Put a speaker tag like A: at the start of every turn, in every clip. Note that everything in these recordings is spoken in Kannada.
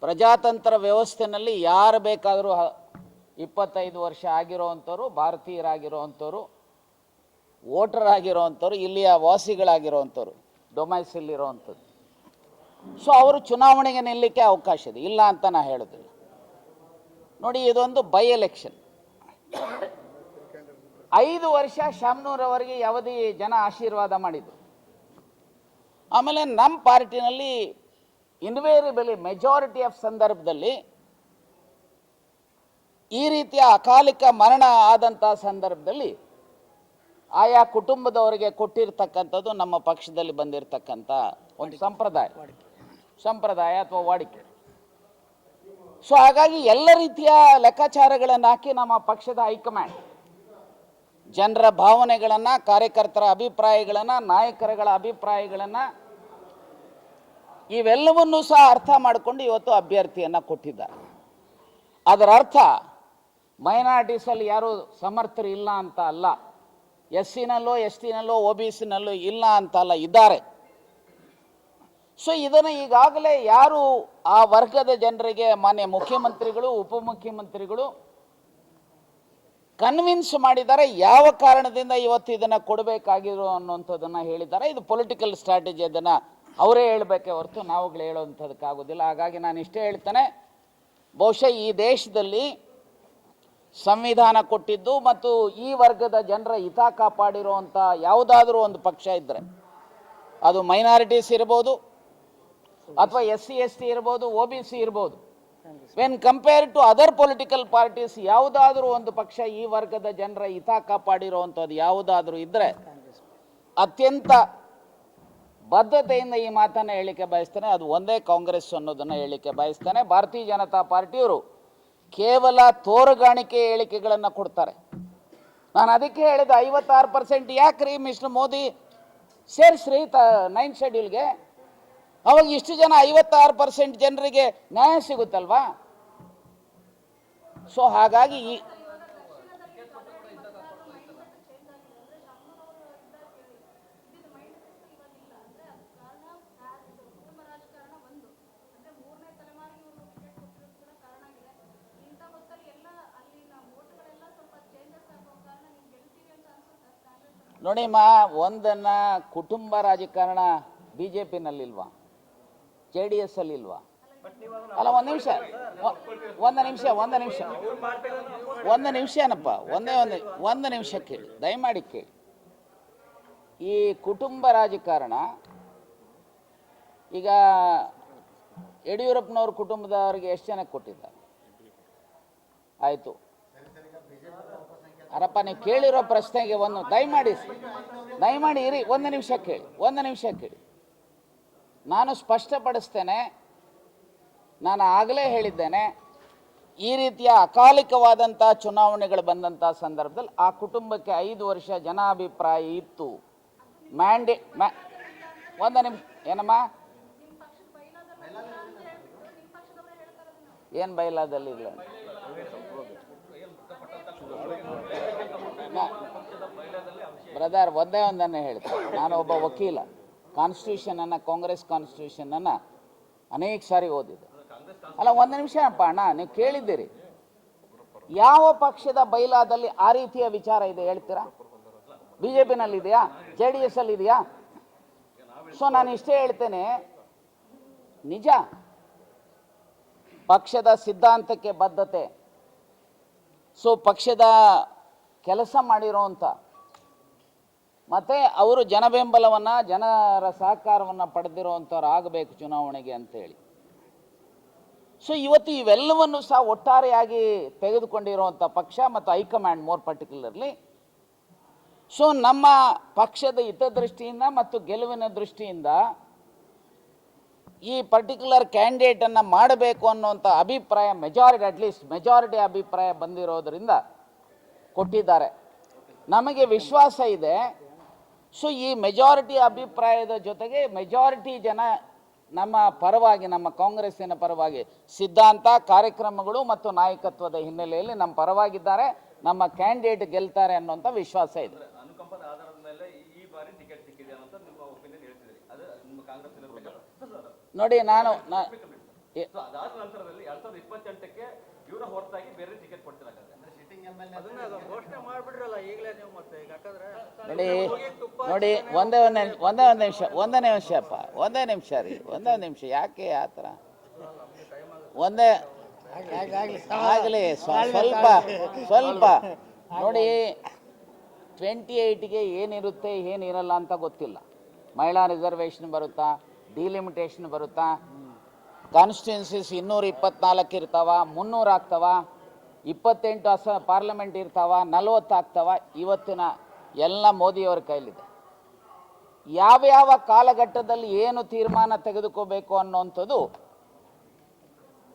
A: ಪ್ರಜಾತಂತ್ರ ವ್ಯವಸ್ಥೆಯಲ್ಲಿ ಯಾರು ಬೇಕಾದರೂ 25 ವರ್ಷ ಆಗಿರೋವಂಥವ್ರು, ಭಾರತೀಯರಾಗಿರೋವಂಥವ್ರು, ವೋಟರ್ ಆಗಿರೋವಂಥವ್ರು, ಇಲ್ಲಿಯ ವಾಸಿಗಳಾಗಿರೋವಂಥವ್ರು, ಡೊಮೈಸಿಲ್ ಇರೋವಂಥದ್ದು. ಸೊ ಅವರು ಚುನಾವಣೆಗೆ ನಿಲ್ಲಕ್ಕೆ ಅವಕಾಶ ಇದೆ, ಇಲ್ಲ ಅಂತ ನಾನು ಹೇಳೋದಿಲ್ಲ. ನೋಡಿ, ಇದೊಂದು ಬೈ ಎಲೆಕ್ಷನ್. 5 ವರ್ಷ ಶಾಮನೂರವರಿಗೆ ಅವಧಿ ಜನ ಆಶೀರ್ವಾದ ಮಾಡಿದರು. ಆಮೇಲೆ ನಮ್ಮ ಪಾರ್ಟಿನಲ್ಲಿ ಇನ್ವೇರಿಯಬಲಿ ಮೆಜಾರಿಟಿ ಆಫ್ ಸಂದರ್ಭದಲ್ಲಿ ಈ ರೀತಿಯ ಅಕಾಲಿಕ ಮರಣ ಆದಂಥ ಸಂದರ್ಭದಲ್ಲಿ ಆಯಾ ಕುಟುಂಬದವರಿಗೆ ಕೊಟ್ಟಿರ್ತಕ್ಕಂಥದ್ದು ನಮ್ಮ ಪಕ್ಷದಲ್ಲಿ ಬಂದಿರತಕ್ಕಂಥ ಒಂದು ಸಂಪ್ರದಾಯ ಅಥವಾ ವಾಡಿಕೆ. ಸೊ ಹಾಗಾಗಿ ಎಲ್ಲ ರೀತಿಯ ಲೆಕ್ಕಾಚಾರಗಳನ್ನು ಹಾಕಿ ನಮ್ಮ ಪಕ್ಷದ ಹೈಕಮಾಂಡ್ ಜನರ ಭಾವನೆಗಳನ್ನು, ಕಾರ್ಯಕರ್ತರ ಅಭಿಪ್ರಾಯಗಳನ್ನು, ನಾಯಕರುಗಳ ಅಭಿಪ್ರಾಯಗಳನ್ನು ಇವೆಲ್ಲವನ್ನೂ ಸಹ ಅರ್ಥ ಮಾಡಿಕೊಂಡು ಇವತ್ತು ಅಭ್ಯರ್ಥಿಯನ್ನು ಕೊಟ್ಟಿದ್ದಾರೆ. ಅದರ ಅರ್ಥ ಮೈನಾರಿಟೀಸಲ್ಲಿ ಯಾರು ಸಮರ್ಥರು ಇಲ್ಲ ಅಂತ ಅಲ್ಲ, SC-ನಲ್ಲೋ ST-ನಲ್ಲೋ OBC-ನಲ್ಲೋ ಇಲ್ಲ ಅಂತ ಅಲ್ಲ, ಇದ್ದಾರೆ. ಸೊ ಇದನ್ನು ಈಗಾಗಲೇ ಯಾರು ಆ ವರ್ಗದ ಜನರಿಗೆ ಮಾನ್ಯ ಮುಖ್ಯಮಂತ್ರಿಗಳು, ಉಪಮುಖ್ಯಮಂತ್ರಿಗಳು ಕನ್ವಿನ್ಸ್ ಮಾಡಿದ್ದಾರೆ, ಯಾವ ಕಾರಣದಿಂದ ಇವತ್ತು ಇದನ್ನು ಕೊಡಬೇಕಾಗಿರೋ ಅನ್ನುವಂಥದ್ದನ್ನು ಹೇಳಿದ್ದಾರೆ. ಇದು ಪೊಲಿಟಿಕಲ್ ಸ್ಟ್ರಾಟಜಿ, ಅದನ್ನು ಅವರೇ ಹೇಳಬೇಕೆ ಹೊರತು ನಾವುಗಳು ಹೇಳುವಂಥದ್ದಕ್ಕಾಗೋದಿಲ್ಲ. ಹಾಗಾಗಿ ನಾನು ಇಷ್ಟೇ ಹೇಳ್ತೇನೆ, ಬಹುಶಃ ಈ ದೇಶದಲ್ಲಿ ಸಂವಿಧಾನ ಕೊಟ್ಟಿದ್ದು ಮತ್ತು ಈ ವರ್ಗದ ಜನರ ಹಿತ ಕಾಪಾಡಿರುವಂಥ ಯಾವುದಾದ್ರೂ ಒಂದು ಪಕ್ಷ ಇದ್ದರೆ ಅದು ಮೈನಾರಿಟೀಸ್ ಇರ್ಬೋದು, ಅಥವಾ SC/ST ಇರ್ಬೋದು, OBC ಇರ್ಬೋದು. When compare to other political parties, ಯಾವುದಾದ್ರೂ ಒಂದು ಪಕ್ಷ ಈ ವರ್ಗದ ಜನರ ಹಿತ ಕಾಪಾಡಿರುವಂಥದ್ದು ಯಾವುದಾದ್ರೂ ಇದ್ದರೆ ಅತ್ಯಂತ ಬದ್ಧತೆಯಿಂದ ಈ ಮಾತನ್ನು ಹೇಳಿಕೆ ಬಯಸ್ತಾನೆ, ಅದು ಒಂದೇ ಕಾಂಗ್ರೆಸ್ ಅನ್ನೋದನ್ನು ಹೇಳಿಕೆ ಬಯಸ್ತಾನೆ. ಭಾರತೀಯ ಜನತಾ ಪಾರ್ಟಿಯವರು ಕೇವಲ ತೋರುಗಾಣಿಕೆ ಹೇಳಿಕೆಗಳನ್ನು ಕೊಡ್ತಾರೆ. ನಾನು ಅದಕ್ಕೆ ಹೇಳಿದ 56% ಯಾಕ್ರಿ ಮಿಸ್ಟರ್ ಮೋದಿ ಸೇರಿಸ್ರಿ 9th ಶೆಡ್ಯೂಲ್ಗೆ, ಅವಾಗ ಇಷ್ಟು ಜನ 56% ಜನರಿಗೆ ನ್ಯಾಯ ಸಿಗುತ್ತಲ್ವಾ. ಸೊ ಹಾಗಾಗಿ ಈ ನೋಡಿಮ್ಮ, ಒಂದನ್ನು ಕುಟುಂಬ ರಾಜಕಾರಣ BJP-ನಲ್ಲಿಲ್ವಾ, JDS ಅಲ್ಲಿಲ್ವಾ? ಅಲ್ಲ, ಒಂದು ನಿಮಿಷ ಕೇಳಿ, ದಯಮಾಡಿ ಕೇಳಿ. ಈ ಕುಟುಂಬ ರಾಜಕಾರಣ ಈಗ ಯಡಿಯೂರಪ್ಪನವ್ರ ಕುಟುಂಬದವರಿಗೆ ಎಷ್ಟು ಜನಕ್ಕೆ ಕೊಟ್ಟಿದ್ದಾರೆ? ಆಯಿತು, ಅರಪ್ಪ ನೀವು ಕೇಳಿರೋ ಪ್ರಶ್ನೆಗೆ ದಯಮಾಡಿ ಇರಿ, ಒಂದು ನಿಮಿಷ ಕೇಳಿ. ನಾನು ಸ್ಪಷ್ಟಪಡಿಸ್ತೇನೆ, ನಾನು ಆಗಲೇ ಹೇಳಿದ್ದೇನೆ, ಈ ರೀತಿಯ ಅಕಾಲಿಕವಾದಂಥ ಚುನಾವಣೆಗಳು ಬಂದಂಥ ಸಂದರ್ಭದಲ್ಲಿ ಆ ಕುಟುಂಬಕ್ಕೆ 5 ವರ್ಷ ಜನಾಭಿಪ್ರಾಯ ಇತ್ತು. ಒಂದು ನಿಮಿಷ, ಏನಮ್ಮ, ಏನು ಬೈಲಾದಲ್ಲಿಲ್ಲ? ಬ್ರದರ್, ಒಂದನ್ನು ಹೇಳ್ತೀನಿ, ನಾನು ಒಬ್ಬ ವಕೀಲ. ಕಾನ್ಸ್ಟಿಟ್ಯೂಷನನ್ನು, ಕಾಂಗ್ರೆಸ್ ಕಾನ್ಸ್ಟಿಟ್ಯೂಷನನ್ನು ಅನೇಕ ಸಾರಿ ಓದಿದೆ. ಅಲ್ಲ, ಒಂದು ನಿಮಿಷ ಅಪ್ಪ ಅಣ್ಣ, ನೀವು ಕೇಳಿದ್ದೀರಿ, ಯಾವ ಪಕ್ಷದ ಬೈಲಾದಲ್ಲಿ ಆ ರೀತಿಯ ವಿಚಾರ ಇದೆ ಹೇಳ್ತೀರಾ? BJP-ನಲ್ಲಿದೆಯಾ? JDS-ಅಲ್ಲಿದೆಯಾ? ಸೊ ನಾನು ಇಷ್ಟೇ ಹೇಳ್ತೇನೆ, ನಿಜ ಪಕ್ಷದ ಸಿದ್ಧಾಂತಕ್ಕೆ ಬದ್ಧತೆ, ಸೊ ಪಕ್ಷದ ಕೆಲಸ ಮಾಡಿರೋಂಥ ಮತ್ತು ಅವರು ಜನಬೆಂಬಲವನ್ನು, ಜನರ ಸಹಕಾರವನ್ನು ಪಡೆದಿರುವಂಥವ್ರು ಆಗಬೇಕು ಚುನಾವಣೆಗೆ ಅಂತೇಳಿ. ಸೊ ಇವತ್ತು ಇವೆಲ್ಲವನ್ನು ಸಹ ಒಟ್ಟಾರೆಯಾಗಿ ತೆಗೆದುಕೊಂಡಿರುವಂಥ ಪಕ್ಷ ಮತ್ತು ಹೈಕಮಾಂಡ್ ಮೋರ್ ಪರ್ಟಿಕ್ಯುಲರ್ಲಿ. ಸೊ ನಮ್ಮ ಪಕ್ಷದ ಹಿತದೃಷ್ಟಿಯಿಂದ ಮತ್ತು ಗೆಲುವಿನ ದೃಷ್ಟಿಯಿಂದ ಈ ಪರ್ಟಿಕ್ಯುಲರ್ ಕ್ಯಾಂಡಿಡೇಟನ್ನು ಮಾಡಬೇಕು ಅನ್ನುವಂಥ ಅಭಿಪ್ರಾಯ ಮೆಜಾರಿಟಿ ಅಭಿಪ್ರಾಯ ಬಂದಿರೋದರಿಂದ ಕೊಟ್ಟಿದ್ದಾರೆ. ನಮಗೆ ವಿಶ್ವಾಸ ಇದೆ. ಸೊ ಈ ಮೆಜಾರಿಟಿ ಅಭಿಪ್ರಾಯದ ಜೊತೆಗೆ ಮೆಜಾರಿಟಿ ಜನ ನಮ್ಮ ಪರವಾಗಿ, ನಮ್ಮ ಕಾಂಗ್ರೆಸ್ಸಿನ ಪರವಾಗಿ ಸಿದ್ಧಾಂತ, ಕಾರ್ಯಕ್ರಮಗಳು ಮತ್ತು ನಾಯಕತ್ವದ ಹಿನ್ನೆಲೆಯಲ್ಲಿ ನಮ್ಮ ಪರವಾಗಿದ್ದಾರೆ. ನಮ್ಮ ಕ್ಯಾಂಡಿಡೇಟ್ ಗೆಲ್ತಾರೆ ಅನ್ನುವಂಥ ವಿಶ್ವಾಸ ಇದೆ. ನೋಡಿ,
B: ಅದಾದ ನಂತರದಲ್ಲಿ 2028ಕ್ಕೆ ಇವರ ಹೊರತಾಗಿ ಬೇರೆ ಟಿಕೆಟ್ ಕೊಡ್ತಿರಾಗತ್ತೆ ಘೋಷಣೆ ಮಾಡ್ಬಿಡ್ರಲ್ಲ ಈಗಲೇ ನೀವು ಮತ್ತೆ ಈಗ ಯಾಕಂದ್ರೆ
A: ನೋಡಿ ಒಂದೇ ನಿಮಿಷ ರೀ ಒಂದೇ ನಿಮಿಷ ಯಾಕೆ ಆ ಥರ ಒಂದೇ ಆಗಲಿ ಸ್ವಲ್ಪ ನೋಡಿ 28ಗೆ ಏನಿರುತ್ತೆ ಏನಿರಲ್ಲ ಅಂತ ಗೊತ್ತಿಲ್ಲ. ಮಹಿಳಾ ರಿಸರ್ವೇಷನ್ ಬರುತ್ತಾ, ಡಿಲಿಮಿಟೇಷನ್ ಬರುತ್ತಾ, ಕಾನ್ಸ್ಟಿಟ್ಯೂನ್ಸೀಸ್ 224 ಇರ್ತಾವ, 300 ಆಗ್ತಾವ, 28 ಪಾರ್ಲಿಮೆಂಟ್ ಇರ್ತಾವ, 40 ಆಗ್ತಾವ. ಇವತ್ತಿನ ಎಲ್ಲ ಮೋದಿಯವರ ಕೈಲಿದೆ. ಯಾವ್ಯಾವ ಕಾಲಘಟ್ಟದಲ್ಲಿ ಏನು ತೀರ್ಮಾನ ತೆಗೆದುಕೋಬೇಕು ಅನ್ನೋಂಥದ್ದು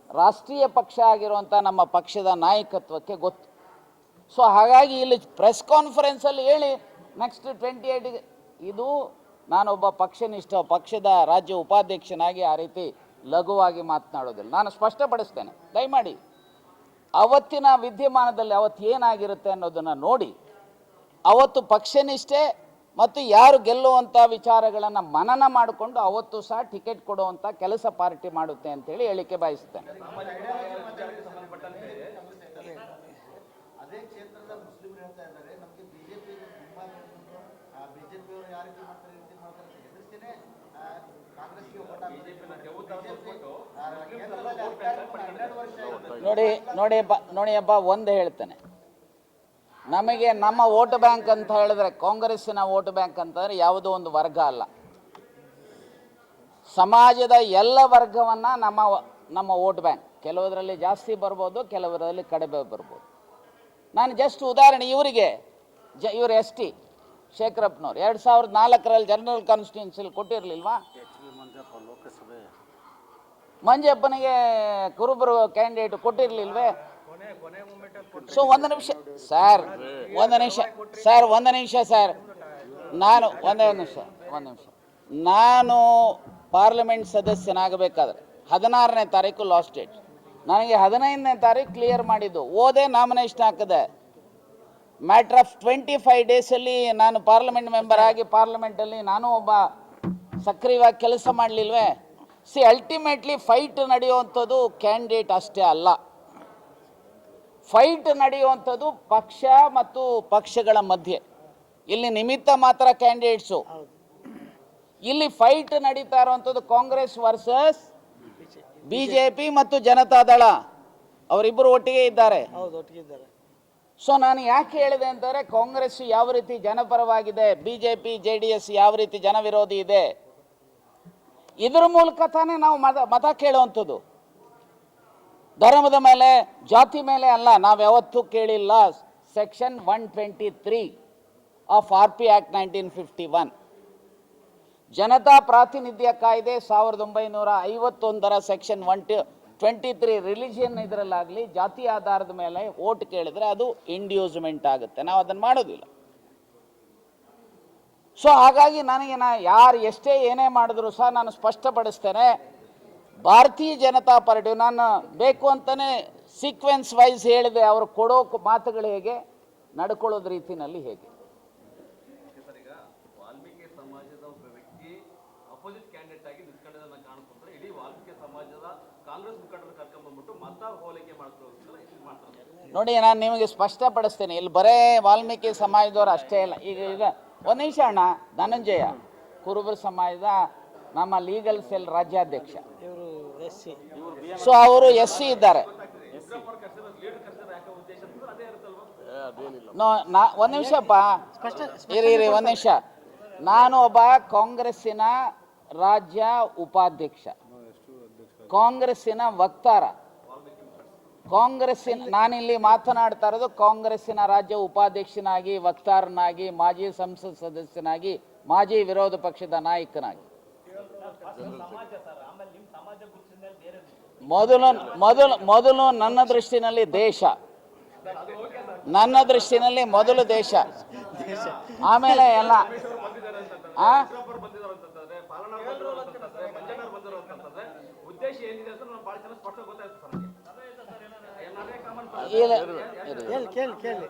A: ರಾಷ್ಟ್ರೀಯ ಪಕ್ಷ ಆಗಿರುವಂಥ ನಮ್ಮ ಪಕ್ಷದ ನಾಯಕತ್ವಕ್ಕೆ ಗೊತ್ತು. ಸೊ ಹಾಗಾಗಿ ಇಲ್ಲಿ ಪ್ರೆಸ್ ಕಾನ್ಫರೆನ್ಸಲ್ಲಿ ಹೇಳಿ ನೆಕ್ಸ್ಟ್ 28ಗೆ ಇದು ನಾನೊಬ್ಬ ಪಕ್ಷನಿಷ್ಠ ಪಕ್ಷದ ರಾಜ್ಯ ಉಪಾಧ್ಯಕ್ಷನಾಗಿ ಆ ರೀತಿ ಲಘುವಾಗಿ ಮಾತನಾಡೋದಿಲ್ಲ. ನಾನು ಸ್ಪಷ್ಟಪಡಿಸ್ತೇನೆ, ದಯಮಾಡಿ ಅವತ್ತಿನ ವಿದ್ಯಮಾನದಲ್ಲಿ ಅವತ್ತು ಏನಾಗಿರುತ್ತೆ ಅನ್ನೋದನ್ನು ನೋಡಿ ಅವತ್ತು ಪಕ್ಷನಿಷ್ಠೆ ಮತ್ತು ಯಾರು ಗೆಲ್ಲುವಂಥ ವಿಚಾರಗಳನ್ನು ಮನನ ಮಾಡಿಕೊಂಡು ಅವತ್ತು ಸಹ ಟಿಕೆಟ್ ಕೊಡುವಂಥ ಕೆಲಸ ಪಾರ್ಟಿ ಮಾಡುತ್ತೆ ಅಂತೇಳಿ ಹೇಳಿಕೆ ಬಯಸ್ತೇನೆ.
C: ಅದೇ ಕ್ಷೇತ್ರದ ಮುಸ್ಲಿಮರು ಹೇಳ್ತಾ ಇದ್ದಾರೆ, ನಮಗೆ ಬಿಜೆಪಿ ಅವರು ಯಾವ ರೀತಿ ಮಾಡ್ತಾರೆ ಎದುರಿಸ್ತೇನೆ ಕಾಂಗ್ರೆಸ್ಗೆ
A: ನೋಡಿ ಅಪ್ಪ ಒಂದು ಹೇಳ್ತೇನೆ, ನಮಗೆ ನಮ್ಮ ವೋಟ್ ಬ್ಯಾಂಕ್ ಅಂತ ಹೇಳಿದ್ರೆ ಕಾಂಗ್ರೆಸ್ಸಿನ ವೋಟ್ ಬ್ಯಾಂಕ್ ಅಂತಂದರೆ ಯಾವುದೋ ಒಂದು ವರ್ಗ ಅಲ್ಲ, ಸಮಾಜದ ಎಲ್ಲ ವರ್ಗವನ್ನು ನಮ್ಮ ವೋಟ್ ಬ್ಯಾಂಕ್. ಕೆಲವರಲ್ಲಿ ಜಾಸ್ತಿ ಬರ್ಬೋದು, ಕೆಲವರಲ್ಲಿ ಕಡಿಮೆ ಬರ್ಬೋದು. ನಾನು ಜಸ್ಟ್ ಉದಾಹರಣೆ ಇವರು ST ಶೇಖರಪ್ಪನವ್ರು 2004ರಲ್ಲಿ ಜನರಲ್ ಕಾನ್ಸ್ಟಿಟ್ಯೂನ್ಸಿಲಿ ಕೊಟ್ಟಿರಲಿಲ್ವಾ? ಮಂಜಪ್ಪನಿಗೆ ಕುರುಬರು ಕ್ಯಾಂಡಿಡೇಟ್ ಕೊಟ್ಟಿರಲಿಲ್ವೇ? ಸೊ ಒಂದು ನಿಮಿಷ ಸರ್ ನಾನು ಪಾರ್ಲಿಮೆಂಟ್ ಸದಸ್ಯನಾಗಬೇಕಾದ್ರೆ 16ನೇ ತಾರೀಕು ಲಾಸ್ಟ್ ಡೇಟ್, ನನಗೆ 15ನೇ ತಾರೀಕು ಕ್ಲಿಯರ್ ಮಾಡಿದ್ದು. ಓದೇ ನಾಮಿನೇಷನ್ ಹಾಕಿದೆ. ಮ್ಯಾಟ್ರ್ ಆಫ್ 25 ಡೇಸಲ್ಲಿ ನಾನು ಪಾರ್ಲಿಮೆಂಟ್ ಮೆಂಬರ್ ಆಗಿ ಪಾರ್ಲಿಮೆಂಟಲ್ಲಿ ನಾನು ಒಬ್ಬ ಸಕ್ರಿಯವಾಗಿ ಕೆಲಸ ಮಾಡಲಿಲ್ವೇ? ಅಲ್ಟಿಮೇಟ್ಲಿ ಫೈಟ್ ನಡೆಯುವಂಥದ್ದು ಕ್ಯಾಂಡಿಡೇಟ್ ಅಷ್ಟೇ ಅಲ್ಲ, ಫೈಟ್ ನಡೆಯುವಂಥದ್ದು ಪಕ್ಷ ಮತ್ತು ಪಕ್ಷಗಳ ಮಧ್ಯೆ. ಇಲ್ಲಿ ನಿಮಿತ್ತ ಮಾತ್ರ ಕ್ಯಾಂಡಿಡೇಟ್ಸು, ಇಲ್ಲಿ ಫೈಟ್ ನಡೀತಾ ಇರುವಂಥದ್ದು ಕಾಂಗ್ರೆಸ್ ವರ್ಸಸ್ BJP ಮತ್ತು ಜನತಾದಳ, ಅವರಿಬ್ಬರು ಒಟ್ಟಿಗೆ ಇದ್ದಾರೆ. ಸೊ ನಾನು ಯಾಕೆ ಹೇಳಿದೆ ಅಂತಂದರೆ, ಕಾಂಗ್ರೆಸ್ ಯಾವ ರೀತಿ ಜನಪರವಾಗಿದೆ, BJP JDS ಯಾವ ರೀತಿ ಜನವಿರೋಧಿ ಇದೆ, ಇದರ ಮೂಲಕ ತಾನೇ ನಾವು ಮತ ಕೇಳುವಂಥದ್ದು. ಧರ್ಮದ ಮೇಲೆ, ಜಾತಿ ಮೇಲೆ ಅಲ್ಲ. ನಾವು ಯಾವತ್ತೂ ಕೇಳಿಲ್ಲ. Section 123 of RP act 1951, Janata ಪ್ರಾತಿನಿಧ್ಯ ಕಾಯ್ದೆ 1951ರ ಸೆಕ್ಷನ್ 123 ರಿಲಿಜಿಯನ್ ಇದರಲ್ಲಾಗಲಿ ಜಾತಿ ಆಧಾರದ ಮೇಲೆ ವೋಟ್ ಕೇಳಿದ್ರೆ ಅದು ಇಂಡ್ಯೂಸ್ಮೆಂಟ್ ಆಗುತ್ತೆ. ನಾವು ಅದನ್ನು ಮಾಡೋದಿಲ್ಲ. ಸೊ ಹಾಗಾಗಿ ಯಾರು ಎಷ್ಟೇ ಏನೇ ಮಾಡಿದ್ರು ಸಹ ನಾನು ಸ್ಪಷ್ಟಪಡಿಸ್ತೇನೆ, ಭಾರತೀಯ ಜನತಾ ಪಾರ್ಟಿ ನಾನು ಬೇಕು ಅಂತಲೇ ಸೀಕ್ವೆನ್ಸ್ ವೈಸ್ ಹೇಳಿದೆ. ಅವರು ಕೊಡೋ ಮಾತುಗಳು ಹೇಗೆ, ನಡ್ಕೊಳ್ಳೋದು ರೀತಿಯಲ್ಲಿ ಹೇಗೆ.
B: ವಾಲ್ಮೀಕಿ ಸಮಾಜದ ಒಬ್ಬ ವ್ಯಕ್ತಿ ಅಪೋಸಿಟ್ ಕ್ಯಾಂಡಿಡೇಟ್ ಆಗಿ ನಿಂತ್ಕೊಂಡದನ್ನ ಕಾಣಿಸ್ಕೊಂಡ್ರೆ ಇಡೀ ವಾಲ್ಮೀಕಿ ಸಮಾಜದ ಕಾಂಗ್ರೆಸ್ ಮುಖಂಡರು ಕರ್ಕೊಂಡ್ಬಂದ್ಬಿಟ್ಟು ಮತ ಹೋಲಿಕೆ ಮಾಡ್ತಾರೆ.
A: ನೋಡಿ, ನಾನು ನಿಮಗೆ ಸ್ಪಷ್ಟಪಡಿಸ್ತೇನೆ, ಇಲ್ಲಿ ಬರೇ ವಾಲ್ಮೀಕಿ ಸಮಾಜದವರು ಅಷ್ಟೇ ಇಲ್ಲ. ಈಗ ಒಂದು ನಿಮಿಷ ಅಣ್ಣ, ಧನಂಜಯ ಕುರುಬರ ಸಮಾಜದ ನಮ್ಮ ಲೀಗಲ್ ಸೆಲ್ ರಾಜ್ಯಾಧ್ಯಕ್ಷ, ಸೊ ಅವರು SC ಇದ್ದಾರೆ. ಒಂದು ನಿಮಿಷಪ್ಪ ಇರಿ ಒಂದು ನಿಮಿಷ. ನಾನು ಒಬ್ಬ ಕಾಂಗ್ರೆಸ್ಸಿನ ರಾಜ್ಯ ಉಪಾಧ್ಯಕ್ಷ, ಕಾಂಗ್ರೆಸ್ಸಿನ ವಕ್ತಾರ, ನಾನಿಲ್ಲಿ ಮಾತನಾಡ್ತಾ ಇರೋದು ಕಾಂಗ್ರೆಸ್ಸಿನ ರಾಜ್ಯ ಉಪಾಧ್ಯಕ್ಷನಾಗಿ, ವಕ್ತಾರನಾಗಿ, ಮಾಜಿ ಸಂಸತ್ ಸದಸ್ಯನಾಗಿ, ಮಾಜಿ ವಿರೋಧ ಪಕ್ಷದ ನಾಯಕನಾಗಿ. ಮೊದಲು ನನ್ನ ದೃಷ್ಟಿನಲ್ಲಿ ದೇಶ, ಮೊದಲು ದೇಶ, ಆಮೇಲೆ ಎಲ್ಲ.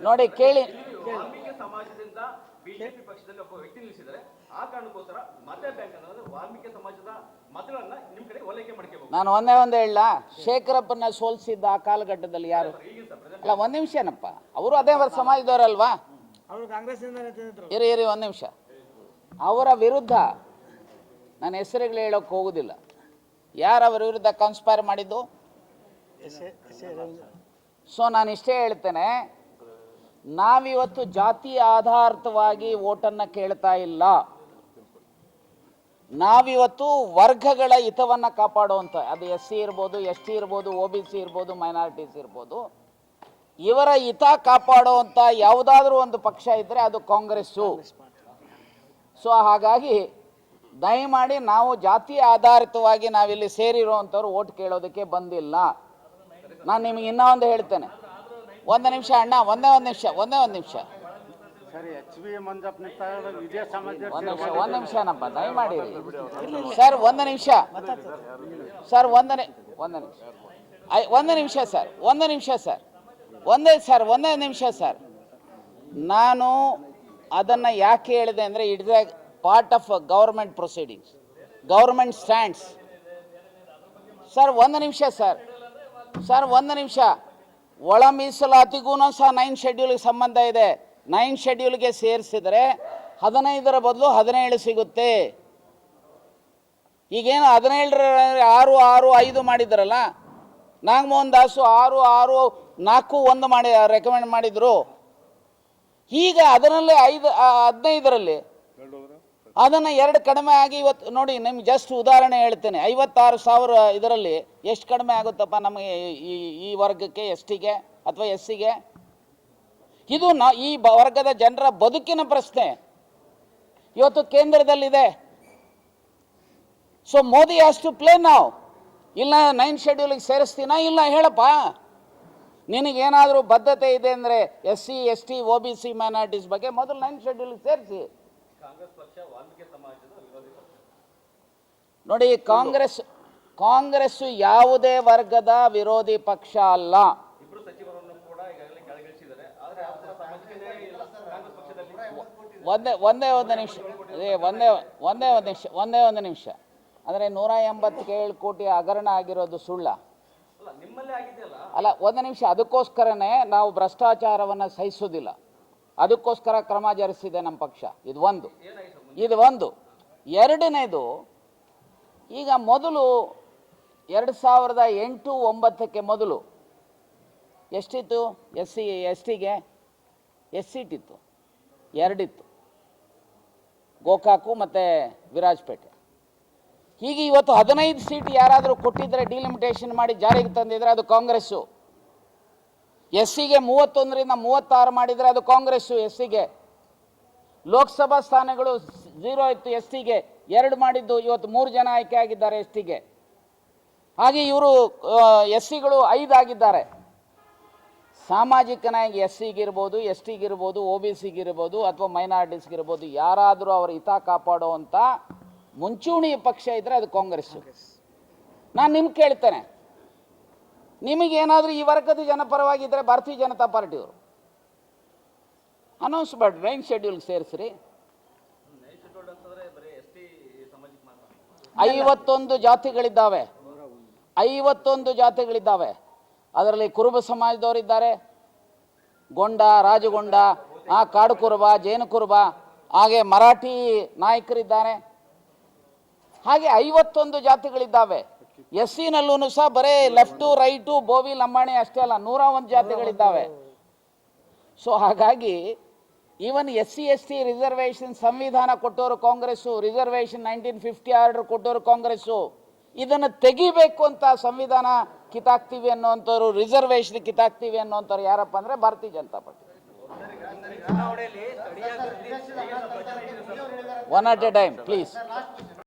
A: ನೋಡಿ ಕೇಳಿ,
B: ವಾಲ್ಮೀಕಿ ಸಮಾಜದಿಂದ BJP ಪಕ್ಷದಲ್ಲಿ ಒಬ್ಬ ವ್ಯಕ್ತಿ ನಿಲ್ಲಿಸಿದರೆ ಆ ಕಾರಣಕ್ಕೋಸ್ಕರ ಮತ ಬ್ಯಾಂಕ್ ಅನ್ನೋದು ವಾಲ್ಮೀಕಿ ಸಮಾಜದ ಮತಗಳನ್ನ ನಿಮ್ ಕಡೆ ಓಲೈಕೆ ಮಾಡ್ಕೋಬಹುದು.
A: ನಾನು ಒಂದೇ ಹೇಳ, ಶೇಖರಪ್ಪನ ಸೋಲಿಸಿದ್ದ ಆ ಕಾಲಘಟ್ಟದಲ್ಲಿ ಯಾರು? ಅಲ್ಲ, ಒಂದ್ ನಿಮಿಷನಪ್ಪ, ಅವರು ಅದೇ ಸಮಾಜದವರಲ್ವಾ?
D: ಅವರು ಕಾಂಗ್ರೆಸ್
A: ಇರಿ ಒಂದ್ ನಿಮಿಷ. ಅವರ ವಿರುದ್ಧ ನಾನು ಹೆಸರುಗಳು ಹೇಳೋಕೆ ಹೋಗುದಿಲ್ಲ. ಯಾರು ಅವರ ವಿರುದ್ಧ ಕನ್ಸ್ಪೈರ್ ಮಾಡಿದ್ದು? ಸೊ ನಾನು ಇಷ್ಟೇ ಹೇಳ್ತೇನೆ, ನಾವಿವತ್ತು ಜಾತಿ ಆಧಾರಿತವಾಗಿ ಓಟನ್ನು ಕೇಳ್ತಾ ಇಲ್ಲ. ನಾವಿವತ್ತು ವರ್ಗಗಳ ಹಿತವನ್ನು ಕಾಪಾಡುವಂಥ, ಅದು SC ಇರ್ಬೋದು, ST ಇರ್ಬೋದು, OBC ಇರ್ಬೋದು, ಮೈನಾರಿಟೀಸ್ ಇರ್ಬೋದು, ಇವರ ಹಿತ ಕಾಪಾಡುವಂಥ ಯಾವುದಾದ್ರೂ ಒಂದು ಪಕ್ಷ ಇದ್ದರೆ ಅದು ಕಾಂಗ್ರೆಸ್ಸು. ಸೊ ಹಾಗಾಗಿ ದಯಮಾಡಿ ನಾವು ಜಾತಿ ಆಧಾರಿತವಾಗಿ ನಾವಿಲ್ಲಿ ಸೇರಿರುವಂಥವ್ರು ಓಟ್ ಕೇಳೋದಕ್ಕೆ ಬಂದಿಲ್ಲ. ನಾನು ನಿಮಗೆ ಇನ್ನೊಂದು ಹೇಳ್ತೇನೆ, ಒಂದು ನಿಮಿಷ ಅಣ್ಣ, ಒಂದೇ ಒಂದು ನಿಮಿಷ ಒಂದು ನಿಮಿಷನಪ್ಪ, ದಯಮಾಡಿ ಸರ್, ಒಂದು ನಿಮಿಷ ಸರ್. ನಾನು ಅದನ್ನು ಯಾಕೆ ಹೇಳಿದೆ ಅಂದರೆ, it's A part of government proceedings, government stands. Sir ಒಂದು ನಿಮಿಷ, ಒಳ ಮೀಸಲಾತಿಗೂ ಸಹ 9 ಶೆಡ್ಯೂಲ್ಗೆ ಸಂಬಂಧ ಇದೆ. 9 ಶೆಡ್ಯೂಲ್ಗೆ ಸೇರಿಸಿದರೆ 15ರ ಬದಲು 17 ಸಿಗುತ್ತೆ. ಈಗೇನು 17ರ 6, 6, 5 ಮಾಡಿದ್ರಲ್ಲ, ನಾಗಮೋಹನ್ ದಾಸು 6, 6, 4, 1 ರೆಕಮೆಂಡ್ ಮಾಡಿದ್ರು. ಈಗ ಅದರಲ್ಲಿ 15ರಲ್ಲಿ ಅದನ್ನು 2 ಕಡಿಮೆ ಆಗಿ ಇವತ್ತು ನೋಡಿ, ನಿಮ್ಗೆ ಜಸ್ಟ್ ಉದಾಹರಣೆ ಹೇಳ್ತೇನೆ. 56,000 ಇದರಲ್ಲಿ ಎಷ್ಟು ಕಡಿಮೆ ಆಗುತ್ತಪ್ಪ ನಮಗೆ ಈ ವರ್ಗಕ್ಕೆ, STಗೆ ಅಥವಾ SCಗೆ? ಇದು ಈ ವರ್ಗದ ಜನರ ಬದುಕಿನ ಪ್ರಶ್ನೆ ಇವತ್ತು ಕೇಂದ್ರದಲ್ಲಿದೆ. So Modi has to play ನಾವು. ಇಲ್ಲ 9 ಶೆಡ್ಯೂಲ್ಗೆ ಸೇರಿಸ್ತೀನಾ? ಇಲ್ಲ ಹೇಳಪ್ಪ. ನಿನಗೇನಾದರೂ ಬದ್ಧತೆ ಇದೆ ಅಂದರೆ SC, ST, OBC, ಮೈನಾರಿಟೀಸ್ ಬಗ್ಗೆ ಮೊದಲು 9 ಶೆಡ್ಯೂಲ್ಗೆ ಸೇರಿಸಿ.
B: ಕಾಂಗ್ರೆಸ್ ಪಕ್ಷ ವಾಲ್ಮೀಕಿ ಸಮಾಜದ ವಿರೋಧಿ ಪಕ್ಷ
A: ನೋಡಿ, ಕಾಂಗ್ರೆಸ್ ಯಾವುದೇ ವರ್ಗದ ವಿರೋಧಿ ಪಕ್ಷ ಅಲ್ಲ.
B: ಇಬ್ಬರು ಸಚಿವರನ್ನು ಕೂಡ ಈಗಾಗಲೇ ಕೆಳಗಿಳಿಸಿದ್ದಾರೆ. ಆದರೆ ಅವರ ಸಮಾಜಕ್ಕೆ ಕಾಂಗ್ರೆಸ್ ಪಕ್ಷದಲ್ಲಿ
A: ಒಂದೇ ನಿಮಿಷ ಅಂದರೆ 187 ಕೋಟಿ ಹಗರಣ ಆಗಿರೋದು ಸುಳ್ಳ?
B: ಅಲ್ಲ, ನಿಮ್ಮಲ್ಲೇ ಆಗಿದೆಯಲ್ಲ.
A: ಅಲ್ಲ, ಒಂದು ನಿಮಿಷ. ಅದಕ್ಕೋಸ್ಕರನೇ ನಾವು ಭ್ರಷ್ಟಾಚಾರವನ್ನು ಸಹಿಸೋದಿಲ್ಲ, ಅದಕ್ಕೋಸ್ಕರ ಕ್ರಮ ಜರುಗಿಸಿದೆ ನಮ್ಮ ಪಕ್ಷ. ಇದು ಒಂದು. ಎರಡನೇದು, ಈಗ ಮೊದಲು 2008-09ಕ್ಕೆ ಮೊದಲು ಎಷ್ಟಿತ್ತು? STಗೆ ಎಷ್ಟು ಸೀಟಿತ್ತು? 2 ಇತ್ತು, ಗೋಕಾಕು ಮತ್ತು ವಿರಾಜಪೇಟೆ. ಹೀಗೆ ಇವತ್ತು 15 ಸೀಟ್ ಯಾರಾದರೂ ಕೊಟ್ಟಿದ್ರೆ, ಡಿಲಿಮಿಟೇಷನ್ ಮಾಡಿ ಜಾರಿಗೆ ತಂದಿದ್ರೆ ಅದು ಕಾಂಗ್ರೆಸ್ಸು. SCಗೆ 31ರಿಂದ 36 ಮಾಡಿದರೆ ಅದು ಕಾಂಗ್ರೆಸ್ಸು. SCಗೆ ಲೋಕಸಭಾ ಸ್ಥಾನಗಳು 0 ಇತ್ತು, STಗೆ 2 ಮಾಡಿದ್ದು, ಇವತ್ತು 3 ಜನ ಆಯ್ಕೆ ಆಗಿದ್ದಾರೆ STಗೆ. ಹಾಗೆ ಇವರು SCಗಳು 5 ಆಗಿದ್ದಾರೆ. ಸಾಮಾಜಿಕನಾಗಿ SCಗಿರ್ಬೋದು, STಗಿರ್ಬೋದು, OBCಗಿರ್ಬೋದು ಅಥವಾ ಮೈನಾರಿಟೀಸ್ಗಿರ್ಬೋದು, ಯಾರಾದರೂ ಅವರ ಹಿತ ಕಾಪಾಡುವಂಥ ಮುಂಚೂಣಿ ಪಕ್ಷ ಇದ್ದರೆ ಅದು ಕಾಂಗ್ರೆಸ್ಸು. ನಾನು ನಿಮ್ಗೆ ಕೇಳ್ತೇನೆ, ನಿಮಗೇನಾದರೂ ಈ ವರ್ಗದ ಜನಪರವಾಗಿದ್ದರೆ ಭಾರತೀಯ ಜನತಾ ಪಾರ್ಟಿಯವರು ಅನೌನ್ಸ್ ಮಾಡಿ 9 ಶೆಡ್ಯೂಲ್ಗೆ ಸೇರಿಸ್ರಿ. 51 ಜಾತಿಗಳಿದ್ದಾವೆ, 51 ಜಾತಿಗಳಿದ್ದಾವೆ. ಅದರಲ್ಲಿ ಕುರುಬ ಸಮಾಜದವರಿದ್ದಾರೆ, ಗೊಂಡ, ರಾಜಗೊಂಡ, ಕಾಡು ಕುರುಬ, ಜೇನು ಕುರುಬ, ಹಾಗೆ ಮರಾಠಿ ನಾಯಕರಿದ್ದಾರೆ. ಹಾಗೆ 51 ಜಾತಿಗಳಿದ್ದಾವೆ. SCನಲ್ಲೂ ಸಹ ಬರೇ ಲೆಫ್ಟು, ರೈಟು, ಬೋವಿ, ಲಂಬಾಣಿ ಅಷ್ಟೇ ಅಲ್ಲ, 101 ಜಾತಿಗಳಿದ್ದಾವೆ. ಸೊ ಹಾಗಾಗಿ ಈವನ್ SC ST ರಿಸರ್ವೇಷನ್ ಸಂವಿಧಾನ ಕೊಟ್ಟವರು ಕಾಂಗ್ರೆಸ್ಸು, ರಿಸರ್ವೇಷನ್ 1950 ಆರ್ಡರ್ ಕೊಟ್ಟವರು ಕಾಂಗ್ರೆಸ್ಸು. ಇದನ್ನು ತೆಗಿಬೇಕು ಅಂತ ಸಂವಿಧಾನ ಕಿತ್ತಾಕ್ತೀವಿ ಅನ್ನುವಂಥವ್ರು, ರಿಸರ್ವೇಷನ್ ಕಿತ್ತಾಕ್ತೀವಿ ಅನ್ನುವಂಥವ್ರು ಯಾರಪ್ಪ ಅಂದರೆ ಭಾರತೀಯ Janata party. One at A time please.